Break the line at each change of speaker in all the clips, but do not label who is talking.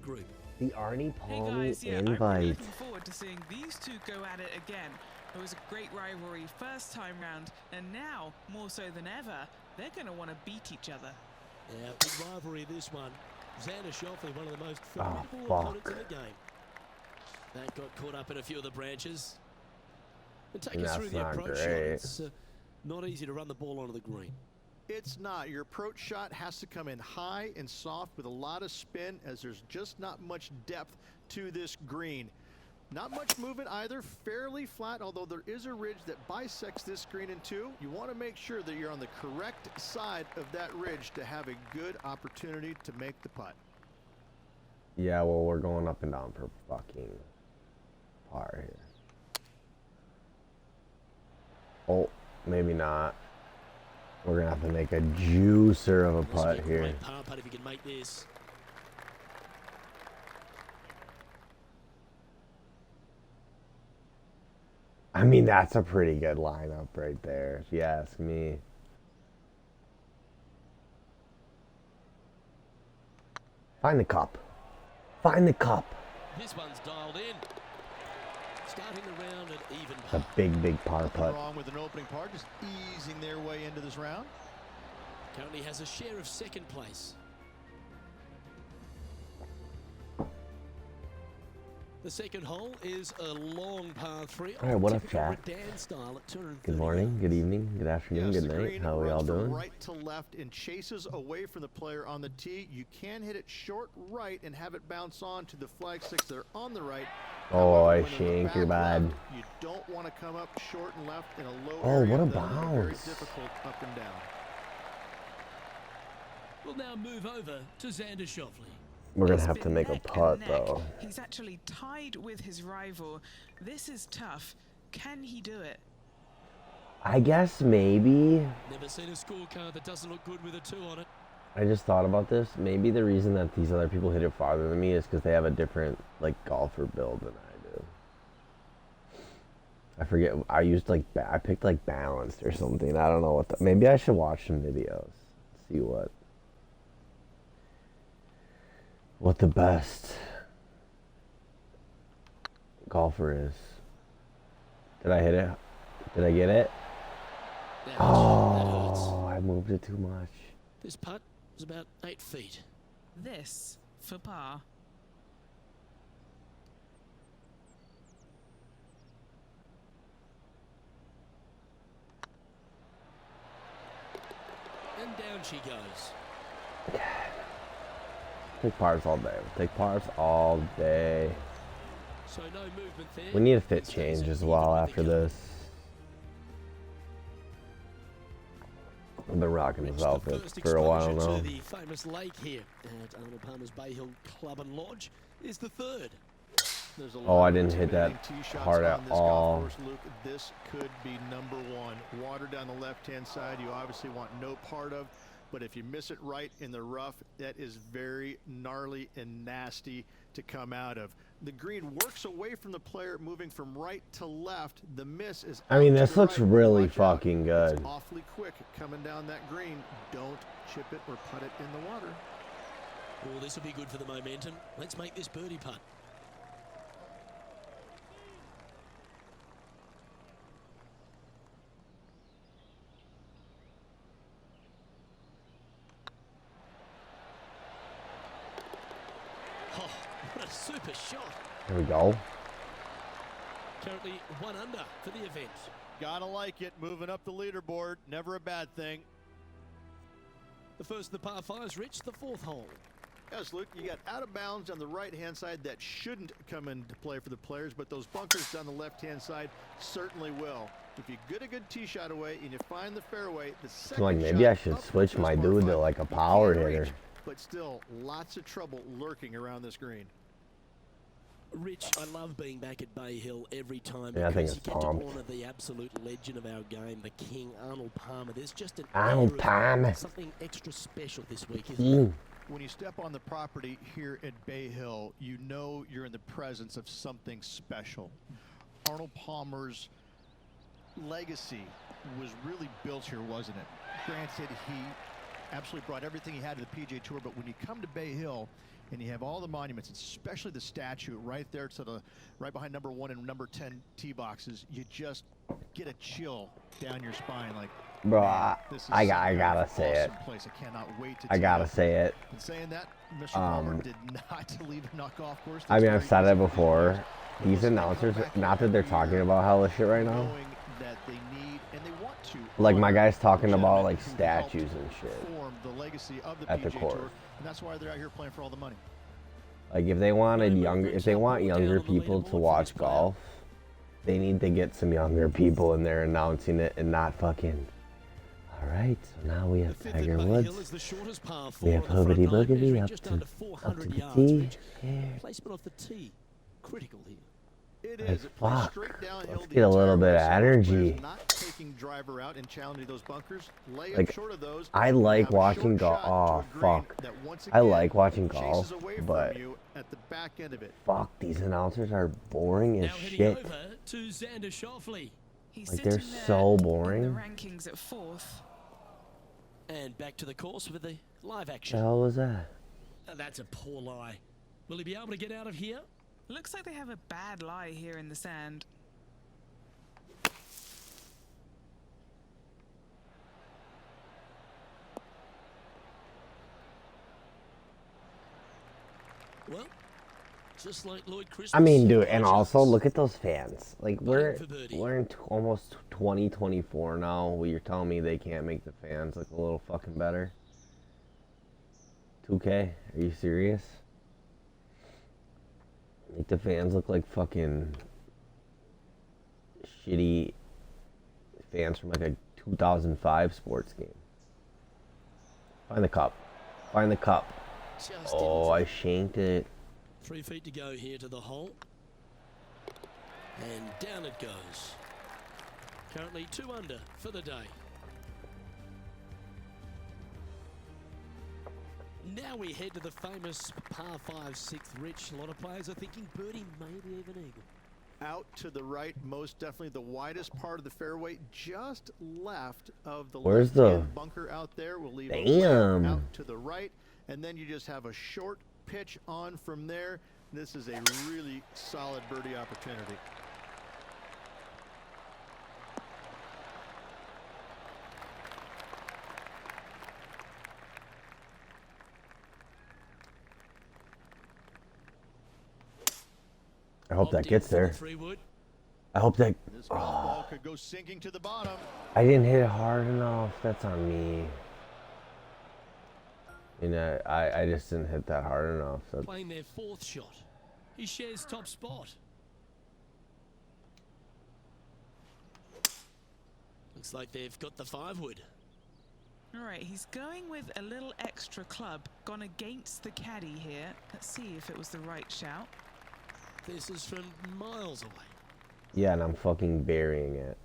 group.
The Arnie
Hey
Palmy
guys, yeah, I'm
invite.
really looking forward to seeing these two go at it again. It was a great rivalry first time round, and now, more so than ever, they're going to want to beat each other.
Yeah, big rivalry this one. Xander Schauffele, one of the most formidable opponents in the game. That got caught up in a few of the branches. And take us through the approach shot. It's not easy to run the ball onto the green.
It's not. Your approach shot has to come in high and soft with a lot of spin, as there's just not much depth to this green. Not much movement either, fairly flat, although there is a ridge that bisects this green in two. You want to make sure that you're on the correct side of that ridge to have a good opportunity to make the putt.
Yeah, well, we're going up and down for fucking par here. Oh, maybe not. We're going to have to make a juicer of a putt here.
Par putt if you can make this.
I mean, that's a pretty good lineup right there, if you ask me. Find the cup. Find the cup.
This one's dialed in. Starting the round at even
par. A big par putt.
Wrong with an opening par, just easing their way into this round.
Currently has a share of second place. The second hole is a long par 3.
All right, what up, chat? Good morning, good evening, good afternoon, good night. How are we all doing?
Right to left and chases away from the player on the tee. You can hit it short right and have it bounce on to the flag sticks that are on the right.
Oh, I shank your bad.
You don't want to come up short and left in a low
area. Oh, what a
bounce. Very
bounce.
difficult up and down.
We'll now move over to Xander Schauffele.
We're going to have to make a putt, though.
He's actually tied with his rival. This is tough. Can he do it?
I guess maybe.
Never seen a scorecard that doesn't look good with a 2 on it.
I just thought about this. Maybe the reason that these other people hit it farther than me is because they have a different, like, golfer build than I do. I forget. I picked, like, balanced or something. I don't know what maybe I should watch some videos. See what the best golfer is. Did I hit it? Did I get it? Oh, I moved it too much.
This putt is about 8 feet.
This for par.
And down she goes.
Take pars all day. Take pars all day.
So no movement there.
We need a fit change as well after this. I've been rocking this outfit for a while now.
The famous lake here at Arnold Palmer's Bay Hill Club and Lodge is the third.
Oh, I didn't hit that hard at all.
Luke, this could be number 1. Water down the left-hand side, you obviously want no part of. But if you miss it right in the rough, that is very gnarly and nasty to come out of. The green works away from the player, moving from right to left. The miss is.
I mean, this looks really fucking good.
It's awfully quick coming down that green. Don't chip it or put it in the water.
Oh, this will be good for the momentum. Let's make this birdie putt. Oh, what a super shot.
There we go.
Currently 1 under for the event.
Gotta like it. Moving up the leaderboard. Never a bad thing.
The first of the par 5s reached the 4th hole.
Yes, Luke, you got out of bounds on the right-hand side. That shouldn't come into play for the players, but those bunkers down the left-hand side certainly will. If you get a good tee shot away and you find the fairway, the second
like maybe I should switch my dude to like a power hitter.
But still, lots of trouble lurking around this green.
Rich, I love being back at Bay Hill every time.
Yeah, I think
because
it's
you get to
pumped.
honor the absolute legend of our game, the King, Arnold Palmer. There's just an
Arnold
air of
Palmer.
something extra special this week, isn't there?
When you step on the property here at Bay Hill, you know you're in the presence of something special. Arnold Palmer's legacy was really built here, wasn't it? Granted, he absolutely brought everything he had to the PGA Tour, but when you come to Bay Hill and you have all the monuments, especially the statue right there to the right behind number 1 and number 10 tee boxes, you just get a chill down your spine. Like,
bro,
man,
I gotta say it.
Place. I cannot wait to
I gotta say it.
And saying that, Mr. Palmer did not leave a knockoff course.
I mean, I've said it before. These announcers, not that they're talking about hella shit right now.
That they need and they want to.
Like my guy's talking about like statues and shit
the legacy of the
at the
PGA
course.
Tour, and that's why they're out here playing for all the money.
Like if they want younger people to watch golf, they need to get some younger people in there announcing it and not fucking. All right, so now we have Tiger Woods. We have Hoobity Boogity up to the tee.
Placement off the tee, critical here.
It
Like,
is. It plays
fuck.
straight downhill
Let's
the
get a little
entire
bit of
way, so
energy.
players not taking driver out and challenging those bunkers. Lay up
Like,
short of those.
I
You
like
have a
watching
short
golf.
shot
Oh,
to a green
fuck.
that once
I
again
like watching
chases
golf,
away from
but
you at the back end of it.
fuck, these announcers are boring as
Now heading
shit.
over to Xander Schauffele.
He's
Like,
sitting
they're
there
so
in
boring.
the rankings at 4th.
And back to the course with the live
The
action.
hell was that?
That's a poor lie. Will he be able to get out of here?
Looks like they have a bad lie here in the sand.
Well, just like Lloyd Christmas.
I mean, dude, and also look at those fans. Like we're
for Birdie.
in almost 2024 now. Where you're telling me they can't make the fans look a little fucking better. 2K, are you serious? Make the fans look like fucking shitty fans from like a 2005 sports game. Find the cup. Find the cup.
Just
Oh,
in
I shanked it.
3 feet to go here to the hole. And down it goes. Currently 2 under for the day. Now we head to the famous par 5 6th Rich. A lot of players are thinking birdie, maybe even eagle.
Out to the right, most definitely the widest part of the fairway, just left of the
Where's
left-hand
the-
bunker out there. We'll leave
Damn.
out to the right, and then you just have a short pitch on from there. This is a really solid birdie opportunity.
I hope that
Lobbed in
gets
for the
there.
3-wood.
I hope that.
This golf ball could go sinking to the bottom.
I didn't hit it hard enough. That's on me. You know, I just didn't hit that hard enough. So.
Playing their 4th shot. He shares top spot. Looks like they've got the 5-wood.
All right, he's going with a little extra club, gone against the caddy here. Let's see if it was the right shout.
This is from miles away.
Yeah, and I'm fucking burying it.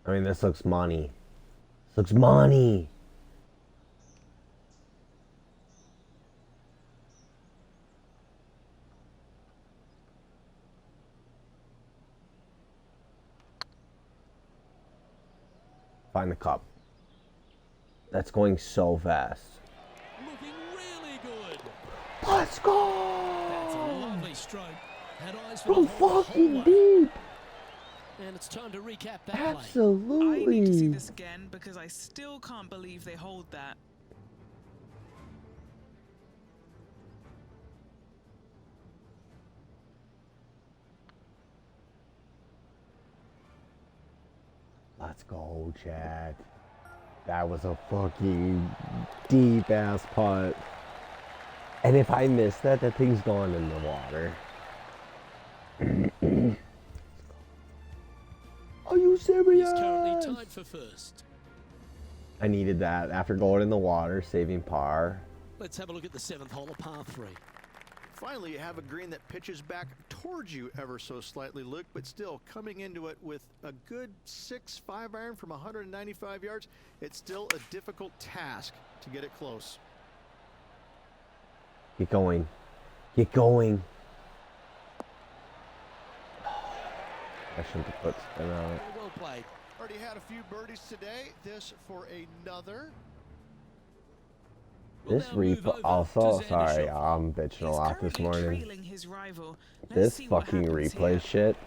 I mean, this looks money. This looks money. Find the cup. That's going so fast.
Looking really good.
Let's
That's a
go!
lovely stroke. Had eyes for
From
the whole
fucking
way.
deep.
And it's time to recap that play.
Absolutely.
I need to see this again because I still can't believe they hold that.
Let's go, Chad. That was a fucking deep ass putt. And if I miss that, that thing's going in the water. Are you serious?
He's currently tied for first.
I needed that after going in the water, saving par.
Let's have a look at the 7th hole of par 3.
Finally, you have a green that pitches back towards you ever so slightly, Luke, but still coming into it with a good 6-5 iron from 195 yards. It's still a difficult task to get it close.
Get going. Get going. I shouldn't have put spin out.
Well played.
Already had a few birdies today. This for another.
This replay also, sorry, I'm bitching a lot this morning. This fucking replay shit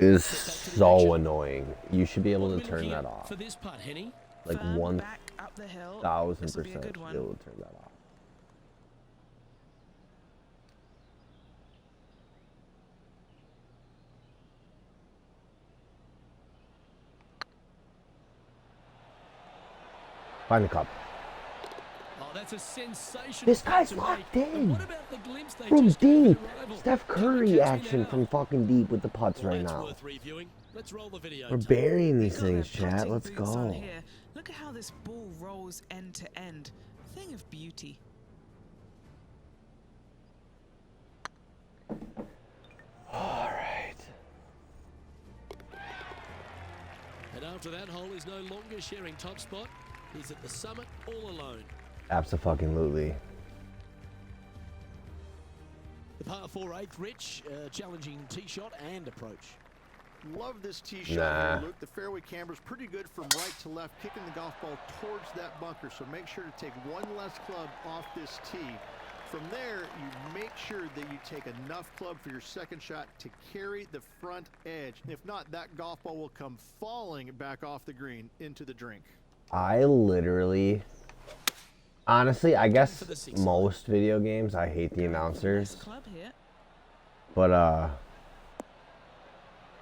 is so annoying. You should be able to turn that off. Like 1000% should be able to turn that off. Find the cup.
That's a sensational.
This guy's locked in from deep. Steph Curry action from fucking deep with the putts right now. We're burying these things, chat. Let's go.
Look at how this ball rolls end to end. Thing of beauty.
All right.
And after that hole, he's no longer sharing top spot. He's at the summit all alone.
Abso-fucking-lutely.
The par 4 8th, Rich, challenging tee shot and approach.
Love this tee shot here, Luke. The fairway camber's pretty good from right to left, kicking the golf ball towards that bunker. So make sure to take one less club off this tee. From there, you make sure that you take enough club for your second shot to carry the front edge. If not, that golf ball will come falling back off the green into the drink.
I literally... Honestly, I guess most video games, I hate the announcers. But,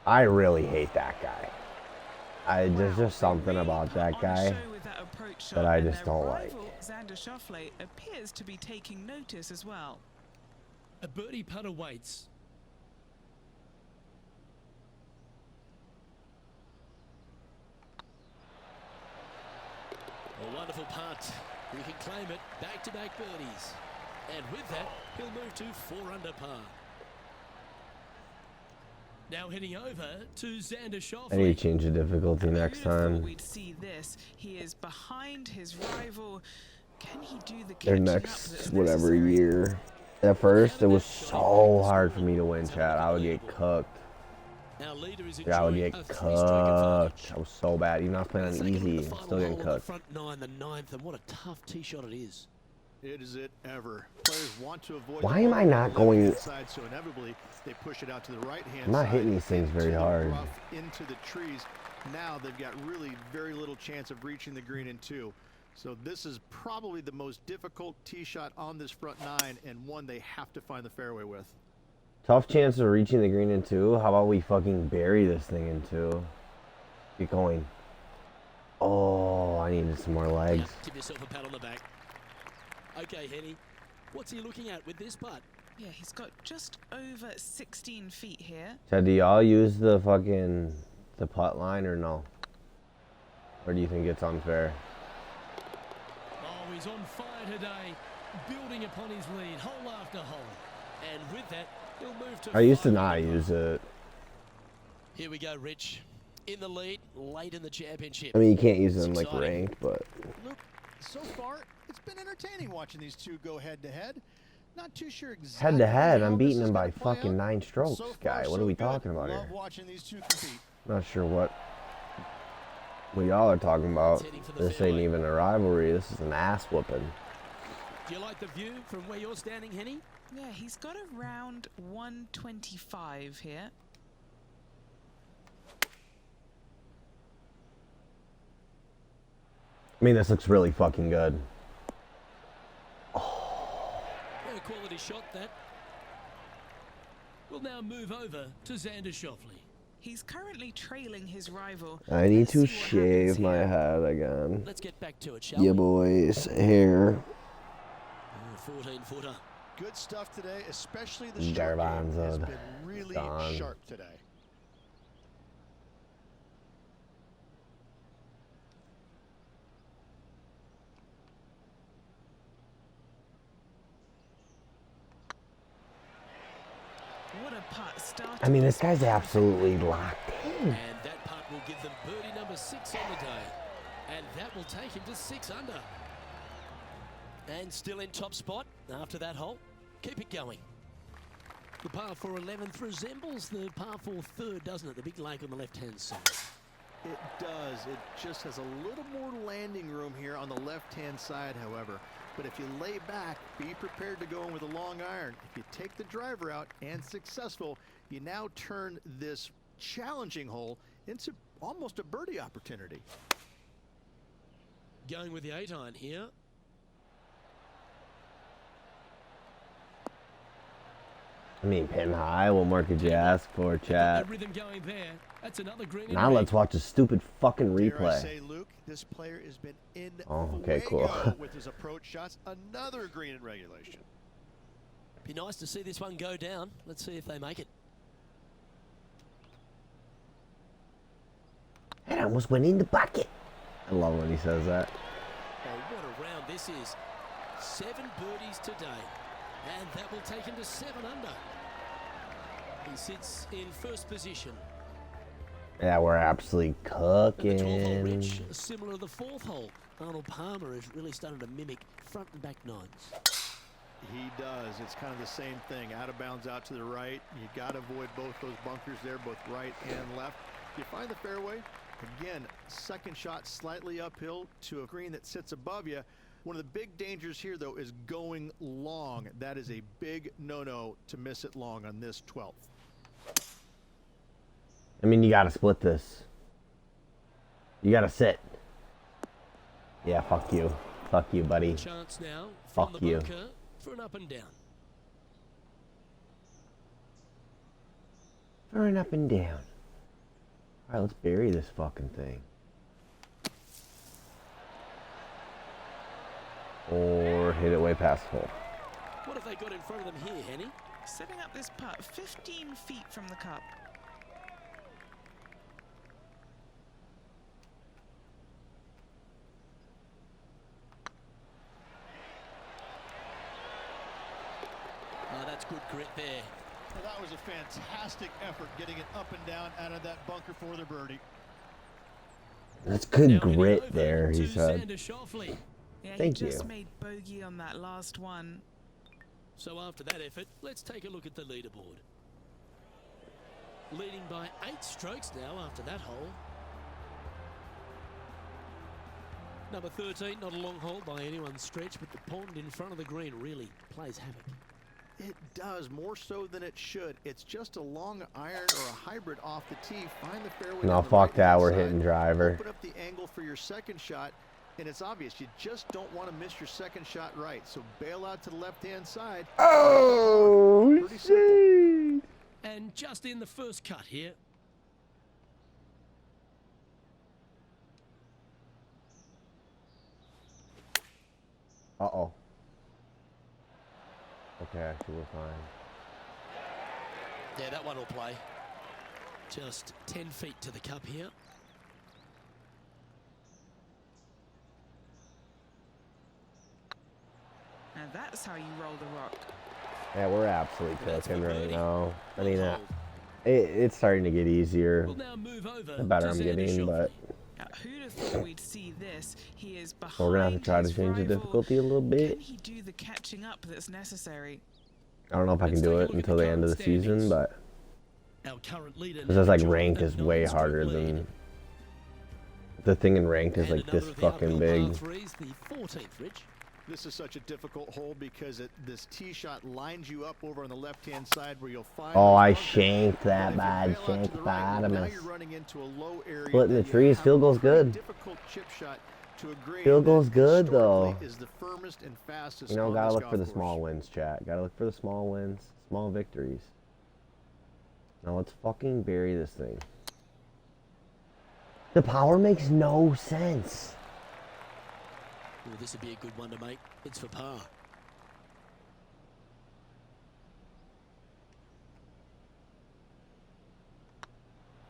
I really hate that guy. There's just something about that guy that I just don't like.
Xander Schauffele appears to be taking notice as well.
A birdie putt awaits. A wonderful putt. He can claim it. Back-to-back birdies. And with that, he'll move to 4 under par. Now heading over to Xander Schauffele.
I need to change the difficulty next time.
We'd see this. He is behind his rival. Can he do the
Their next whatever year. At first, it was so hard for me to win, chat. I would get cooked. Yeah, I would get cooked. I was so bad. Even though I was playing on easy, still getting cooked.
Front 9, the 9th, and what a tough tee shot it is.
It is it ever. Players want to avoid.
Why am I not going?
Inside, so inevitably they push it out to the right hand.
I'm not hitting these things very hard.
Into the trees. Now they've got really very little chance of reaching the green in 2. So this is probably the most difficult tee shot on this front 9, and one they have to find the fairway with.
Tough chance of reaching the green in 2. How about we fucking bury this thing in 2? Keep going. Oh, I needed some more legs.
Give yourself a pat on the back. Okay, Henny. What's he looking at with this putt?
Yeah, he's got just over 16 feet here.
So do y'all use the putt line or no? Or do you think it's unfair?
Oh, he's on fire today. Building upon his lead, hole after hole. And with that, he'll move to...
I used to not use it.
Here we go, Rich. In the lead, late in the championship.
I mean, you can't use it in, like, ranked, but...
Luke, so far, it's been entertaining watching these two go head-to-head. Not too sure exactly...
Head-to-head, I'm beating him by fucking 9 strokes, guy. What are we talking about here?
Watching these two compete.
Not sure what y'all are talking about. This ain't even a rivalry. This is an ass-whooping.
Do you like the view from where you're standing, Henny?
Yeah, he's got around 125 here.
I mean, this looks really fucking good.
Oh. What a quality shot, that. We'll now move over to Xander Schauffele.
He's currently trailing his rival.
I need to shave my head again.
Let's get back to it, shall we?
Yeah, boys. Hair.
14-footer.
Good stuff today, especially the short game has been really sharp today.
What a putt started.
I mean, this guy's absolutely locked in.
And that putt will give them birdie number 6 on the day. And that will take him to 6 under. And still in top spot after that hole. Keep it going. The par 4 11th resembles the par 4 3rd, doesn't it? The big lake on the left-hand side.
It does. It just has a little more landing room here on the left-hand side, however. But if you lay back, be prepared to go in with a long iron. If you take the driver out and successful, you now turn this challenging hole into almost a birdie opportunity.
Going with the 8-iron here.
I mean, pin high. What more could you ask for, chat?
Everything going there. That's another green.
Now let's watch a stupid fucking
Dare I
replay.
say, Luke, this player has been in
Okay, cool.
with his approach shots. Another green in regulation.
Be nice to see this one go down. Let's see if they make it.
And I almost went in the bucket. I love when he says that.
Oh, what a round this is. 7 birdies today. And that will take him to 7 under. He sits in first position.
Yeah, we're absolutely cooking.
The 12th hole, Rich, similar to the 4th hole. Arnold Palmer is really starting to mimic front and back nines.
He does. It's kind of the same thing. Out of bounds out to the right. You got to avoid both those bunkers there, both right and left. You find the fairway. Again, second shot slightly uphill to a green that sits above you. One of the big dangers here, though, is going long. That is a big no-no to miss it long on this 12th.
I mean, you got to split this. You got to sit. Yeah, fuck you. Fuck you, buddy.
Chance now from
Fuck
the
you.
bunker for an up and down.
For an up and down. All right, let's bury this fucking thing. Or hit it way past the hole.
What have they got in front of them here, Henny?
Setting up this putt 15 feet from the cup.
Oh, that's good grit there.
Well, that was a fantastic effort getting it up and down out of that bunker for the birdie.
That's good
Now heading
grit
over
there, he
to
said.
Xander Schauffele.
Yeah,
Thank
he just
you.
made bogey on that last one.
So after that effort, let's take a look at the leaderboard. Leading by 8 strokes now after that hole. Number 13, not a long hole by anyone's stretch, but the pond in front of the green really plays havoc.
It does, more so than it should. It's just a long iron or a hybrid off the tee. Find the fairway.
No,
on the
fuck that.
right-hand
We're
side.
hitting driver.
Open up the angle for your second shot, and it's obvious you just don't want to miss your second shot right. So bail out to the left-hand side.
Oh,
Pretty simple.
shit.
And just in the first cut here.
Uh-oh. Okay, actually, we're fine.
Yeah, that one will play. Just 10 feet to the cup here.
And that's how you roll the rock.
Yeah, we're absolutely
That's
cooking
for
right
birdie.
now. I mean,
Hold.
it's starting to get easier.
We'll now move over
The better
to
I'm
Xander
getting, but
Who'd have thought we'd see this? He is behind.
we're gonna have to try to
his
change the
rival.
difficulty a little bit.
Can he do the catching up that's necessary?
I don't know if I can
Let's
do
take a
it
look at
until
the
the end of the
current
season,
standings.
but
Our current leader.
this is like
now
ranked
drawn
is
a
way
9-stroke
harder
lead.
than the thing in ranked is
And
like this
another of the
fucking
uphill
big.
par threes, the 14th, Rich.
This is such a difficult hole because this tee shot lines you up over on the left-hand side where you'll find.
Oh,
those
I
bunkers.
shanked
But
that
if you
bad,
bail out to
shanked
the right, now
bottomless.
you're running into a low area
Splitting the
that you
trees,
have
field
a
goal's
pretty
good.
difficult chip shot to a green
Field
that
goal's good, though.
historically is the firmest and fastest.
You know,
on
gotta
this
look for the
golf
small
course.
wins, chat. Gotta look for the small wins, small victories. Now let's fucking bury this thing. The power makes no sense.
Well, this would be a good one to make. It's for par.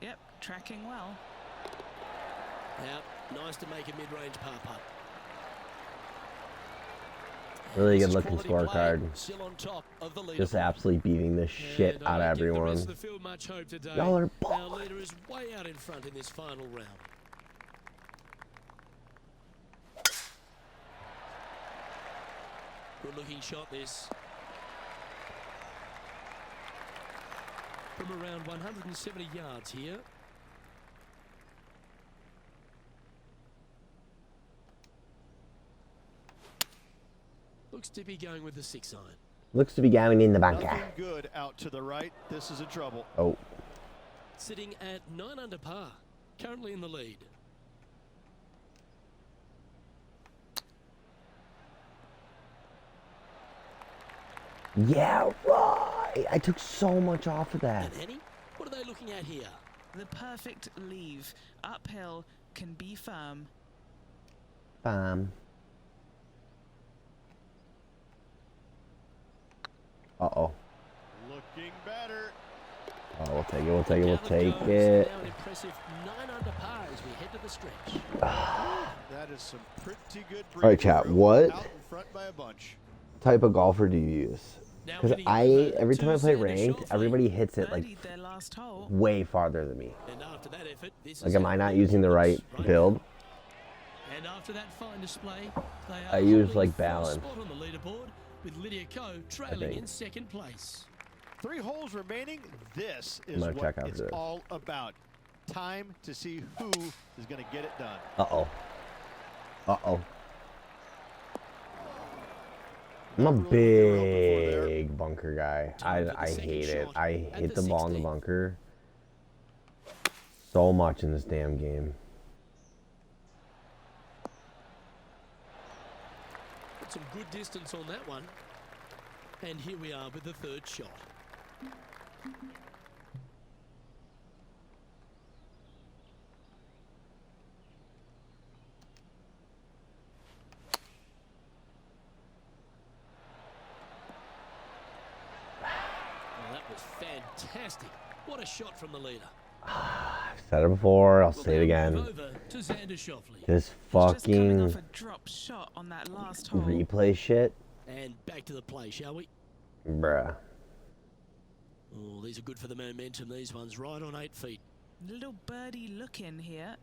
Yep, tracking well.
Now, nice to make a mid-range par putt.
Really
This
good
is
looking
quality play,
scorecard.
still on top of the
Just
leaderboard.
absolutely beating the shit
And I
out of
don't give the
everyone.
rest of the field much hope today.
Y'all are
Our
balling.
leader is way out in front in this final round. Good looking shot this. From around 170 yards here. Looks to be going with the 6 iron.
Looks to be going in the bunker.
Nothing good out to the right. This is a trouble.
Oh.
Sitting at 9 under par. Currently in the lead.
Yeah, right. I took so much off of that.
And Henny, what are they looking at here?
The perfect leave. Uphill can be firm.
Uh-oh.
Looking better.
Oh, we'll take it, we'll take it, we'll take
Now
it.
an impressive 9 under par as we head to the stretch.
That is some pretty good.
All right, chat, what
Out in front by a bunch.
type of golfer do you use?
Now
Because
hitting over
every
to
time I play
Xander
ranked,
Schauffele.
everybody hits it like
Birdied their last hole.
way farther than me.
And after that effort, this
Like,
is
am I not using the right build?
And after that fine display, they are
I use,
holding
like,
first
balance,
spot on the leaderboard with Lydia Ko trailing
think.
in second place.
3 holes remaining. This is
gonna
what
check after
it's
this.
all about. Time to see who is going to get it done.
Uh-oh. Uh-oh. I'm a big bunker guy. I hate it. I hate the ball in the bunker so much in this damn game.
Got some good distance on that one. And here we are with the 3rd shot. Well, that was fantastic. What a shot from the leader.
I've said it before, I'll say it
We'll now
again.
move over to Xander Schauffele.
This
He's just coming
fucking
off a drop shot on that last hole.
replay shit,
And back to the play, shall we?
bruh.
Oh, these are good for the momentum, these ones. Right on 8 feet.
Little birdie look in here.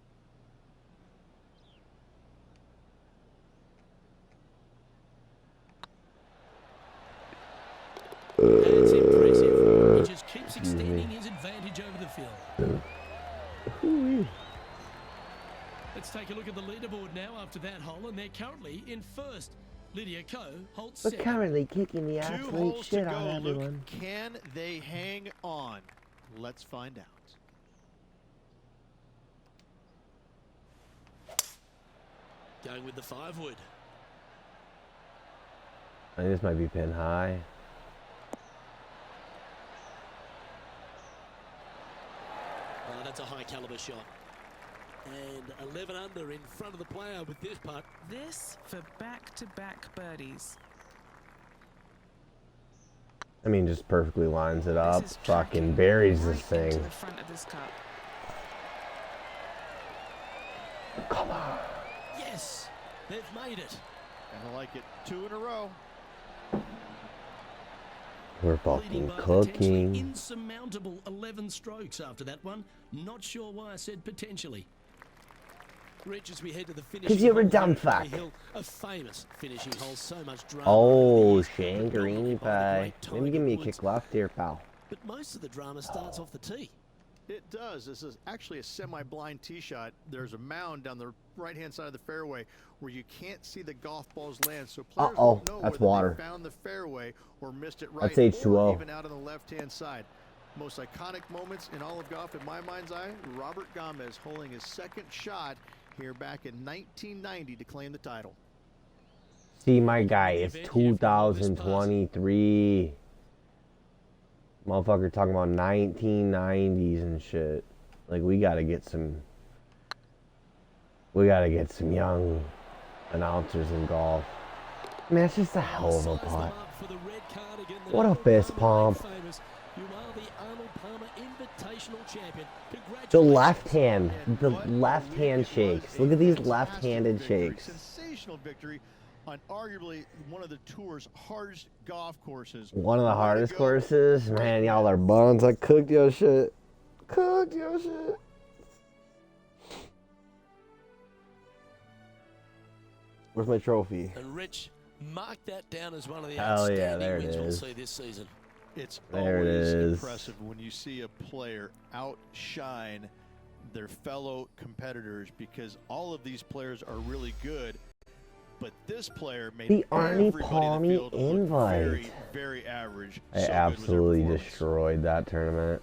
That's impressive. He just keeps extending his advantage over the field. Let's take a look at the leaderboard now after that hole, and they're currently in first. Lydia Ko holds
We're
second.
currently kicking the
2
absolute
holes to
shit
go,
out of
Luke.
everyone.
Can they hang on? Let's find out.
Going with the 5-wood.
I think this might be pin high.
Oh, that's a high caliber shot. And 11 under in front of the player with this putt.
This for back-to-back birdies.
I mean, just perfectly lines it up.
This is
Fucking
tracking
buries
right
this thing.
into the front of this cup.
Come on.
Yes, they've made it.
And I like it. 2 in a row.
We're
Leading
fucking
by a potentially
cooking.
insurmountable 11 strokes after that one. Not sure why I said potentially. Rich, as we head to the finish.
'Cause you're a dumb fuck.
A famous finishing hole, so much drama.
Oh,
over the years,
Shangarini
but not by the
pie.
great
Maybe give me a
Tiger Woods.
kick left here, pal.
But most of the drama starts off the tee.
It does. This is actually a semi-blind tee shot. There's a mound down the right-hand side of the fairway where you can't see the golf balls land. So players won't know
that's
whether
water.
they found the fairway or missed it right,
That's H2O.
or even out on the left-hand side. Most iconic moments in all of golf, in my mind's eye, Robert Gomez holding his 2nd shot here back in 1990 to claim the title.
See, my guy, it's 2023. Motherfucker talking about 1990s and shit. Like, we gotta get some young announcers in golf. I mean, that's just a hell of a putt. What a fist pump.
You are the Arnold Palmer Invitational champion.
The left hand shakes. Look at these left-handed shakes.
Sensational victory on arguably one of the tour's hardest golf courses.
One of the
Way to
hardest
go.
courses. Man, y'all are buns. I cooked your shit. Cooked your shit. Where's my trophy?
And Rich, mark that down as one of the
Hell yeah, there
outstanding
it
wins we'll
is.
see this season.
It's
There it
always
is.
impressive when you see a player outshine their fellow competitors because all of these players are really good. but this player made
the Arnie
everybody in the
Palmy
field look
invite.
very, very average.
I
So good was their
absolutely
performance.
destroyed that tournament.